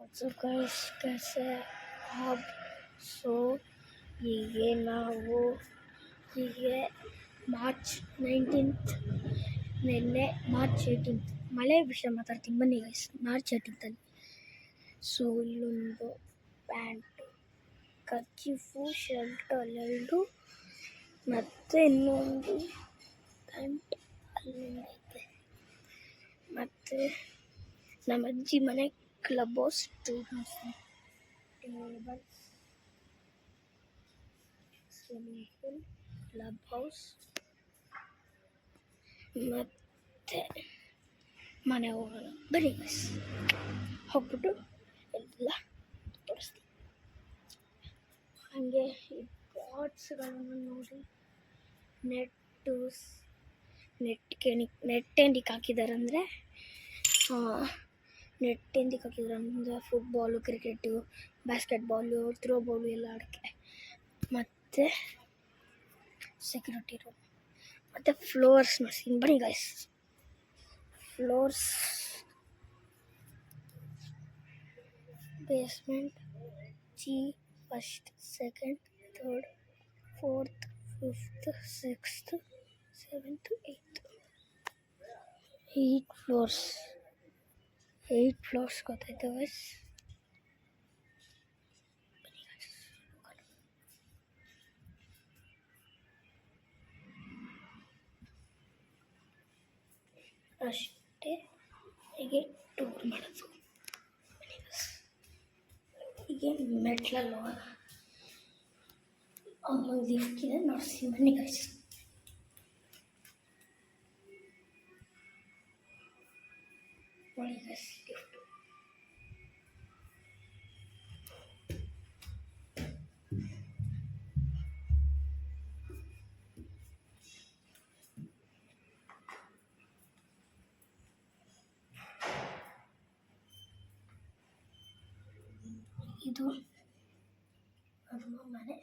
So guys कैसे आप so ಹೀಗೆ ನಾವು ಹೀಗೆ ಮಾರ್ಚ್ 19th ನಿನ್ನೆ ಮಾರ್ಚ್ 18th ಮಳೆ ವಿಷಯ ಮಾತಾಡ್ತೀನಿ ಬನ್ನಿ ಗೈಸ್. ಮಾರ್ಚ್ 18th ಸೊ ಇಲ್ಲೊಂದು ಪ್ಯಾಂಟು ಕರ್ಚೀಫು ಶರ್ಟ್ ಅಲ್ಲೆರಡು ಮತ್ತು ಇನ್ನೊಂದು ಪ್ಯಾಂಟ್ ಅಲ್ಲೊಂದೈತೆ ಮತ್ತು ನಮ್ಮ ಅಜ್ಜಿ ಮನೆ club house tables swimming pool club house ಮತ್ತು ಮನೆ ಹೋಗೋಣ ಬನ್ನಿ ಗೈಸ್. ಹೋಗ್ಬಿಟ್ಟು ಎಲ್ಲ ತೋರಿಸ್ತೀನಿ. ಹಾಗೆ ಈ ಪಾಟ್ಸ್ಗಳನ್ನು ನೋಡಿ ನೆಟ್ ಎಂದಿಗೆ ಹಾಕಿದ್ದಾರೆ ಅಂದರೆ ನೆಟ್ ಎಂದಿಗೆ ಹಾಕಿದ್ದಾರೆ ಅಂದರೆ ಫುಟ್ಬಾಲು ಕ್ರಿಕೆಟು ಬಾಸ್ಕೆಟ್ಬಾಲು ಥ್ರೋಬಾಲು ಎಲ್ಲ ಆಡೋಕ್ಕೆ. ಮತ್ತು ಸೆಕ್ಯೂರಿಟಿ ರೂಮ್ ಮತ್ತು ಫ್ಲೋರ್ಸ್ ನೋಡ್ತೀನಿ ಬನ್ನಿ guys. Floors basement G first second third fourth fifth sixth seventh eight floors ಗೊತ್ತಾಯ್ತು ಗೈಸ್. ಅಷ್ಟೇ ಹೀಗೆ ಟೂರ್ ಮಾಡೋದು. ಹೀಗೆ ಮೆಟ್ಲಲ್ಲಿ ಹೋಗೋಣ. ಅಲ್ಲೊಂದು ಲಿಫ್ಟ್ ಇದೆ ನೋಡಿಸಿ ಬನ್ನಿ ಗೈಸ್. ನೋಡಿ ಗೈಸ್ ಲಿಫ್ಟ್. ಇದು ನಮ್ಮ ಮನೆ.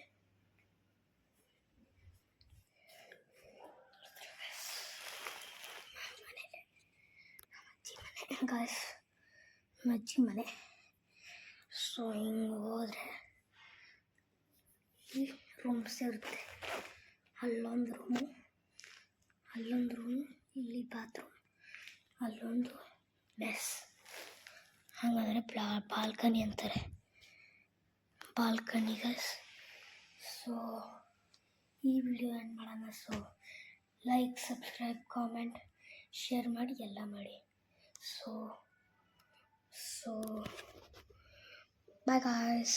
ಗಾಯ್ಸ್ ಅಜ್ಜಿ ಮನೆ. ಸೊ ಹಿಂಗೆ ಹೋದರೆ ಈ ರೂಮ್ಸ್ ಇರುತ್ತೆ. ಅಲ್ಲೊಂದು ರೂಮು ಇಲ್ಲಿ ಬಾತ್ರೂಮ್, ಅಲ್ಲೊಂದು ಮೆಸ್. ಹಾಗಾದರೆ ಬಾಲ್ಕನಿ ಅಂತಾರೆ, ಬಾಲ್ಕನಿ ಗೈಸ್. ಸೊ ಈ ವಿಡಿಯೋ ಎಂಡ್ ಮಾಡೋಣ. So like, subscribe, comment, share ಮಾಡಿ ಎಲ್ಲ ಮಾಡಿ. So bye guys.